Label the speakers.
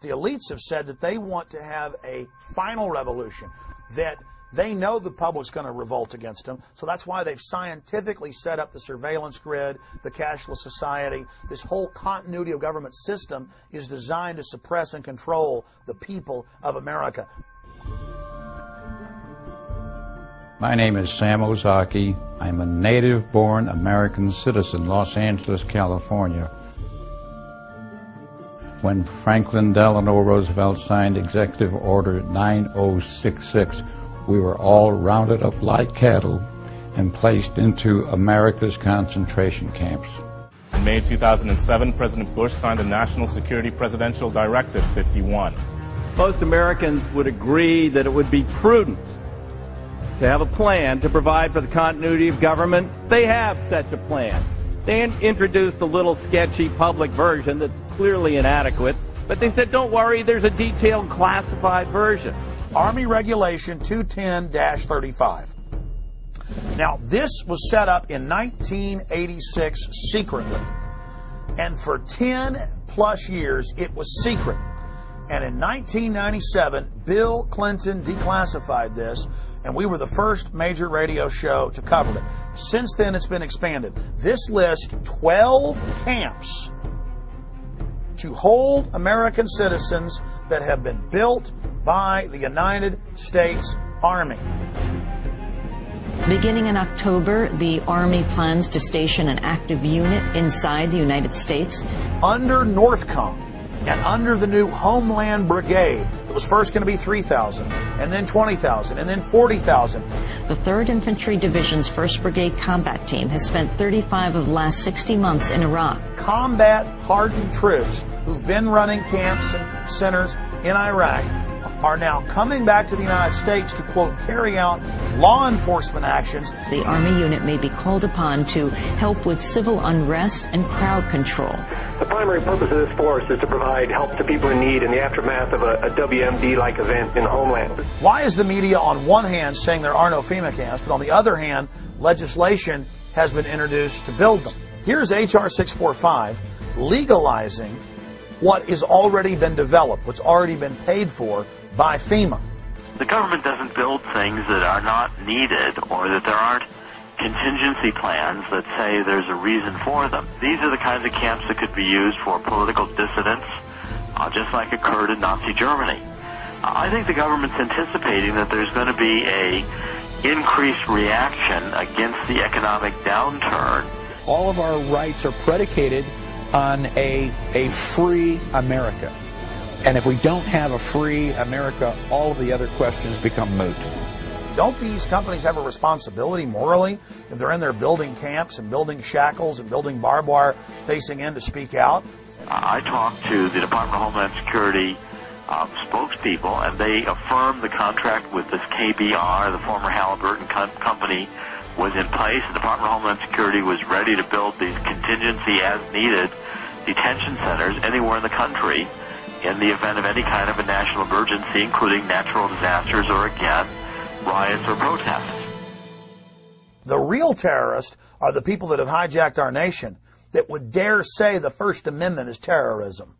Speaker 1: the elites have said that they want to have a final revolution, that they know the public's going to revolt against them, so that's why they've scientifically set up the surveillance grid, the cashless society. This whole continuity of government system is designed to suppress and control the people of America.
Speaker 2: My name is Sam Ozaki. I'm a native-born American citizen, Los Angeles, California. When Franklin Delano Roosevelt signed Executive Order 9066, we were all rounded up like cattle and placed into America's concentration camps.
Speaker 3: In May 2007, President Bush signed the National Security Presidential Directive 51.
Speaker 4: Most Americans would agree that it would be prudent to have a plan to provide for the continuity of government. They have such a plan. They introduced a little sketchy public version that's clearly inadequate, but they said, don't worry, there's a detailed classified version.
Speaker 1: Army Regulation 210-35. Now, this was set up in 1986 secretly, and for 10 plus years it was secret. And in 1997, Bill Clinton declassified this, and we were the first major radio show to cover it. Since then, it's been expanded. This lists 12 camps to hold American citizens that have been built by the United States Army.
Speaker 5: Beginning in October, the Army plans to station an active unit inside the United States.
Speaker 1: Under Northcom and under the new Homeland Brigade, it was first going to be 3,000, and then 20,000, and then 40,000.
Speaker 5: The 3rd Infantry Division's 1st Brigade combat team has spent 35 of the last 60 months in Iraq.
Speaker 1: Combat-hardened troops who've been running camps and centers in Iraq are now coming back to the United States to, quote, carry out law enforcement actions.
Speaker 5: The Army unit may be called upon to help with civil unrest and crowd control.
Speaker 6: The primary purpose of this force is to provide help to people in need in the aftermath of a WMD-like event in the homeland.
Speaker 1: Why is the media on one hand saying there are no FEMA camps, but on the other hand, legislation has been introduced to build them? Here's H.R. 645 legalizing what has already been developed, what's already been paid for by FEMA.
Speaker 7: The government doesn't build things that are not needed or that there aren't contingency plans that say there's a reason for them. These are the kinds of camps that could be used for political dissidents, just like occurred in Nazi Germany. I think the government's anticipating that there's going to be a increased reaction against the economic downturn.
Speaker 8: All of our rights are predicated on a free America. And if we don't have a free America, all of the other questions become moot.
Speaker 1: Don't these companies have a responsibility morally if they're in there building camps and building shackles and building barbed wire facing in to speak out?
Speaker 7: I talked to the Department of Homeland Security spokespeople, and they affirmed the contract with this KBR, the former Halliburton company, was in place. The Department of Homeland Security was ready to build these contingency as needed detention centers anywhere in the country in the event of any kind of a national emergency, including natural disasters or, again, riots or protests.
Speaker 1: The real terrorists are the people that have hijacked our nation that would dare say the First Amendment is terrorism.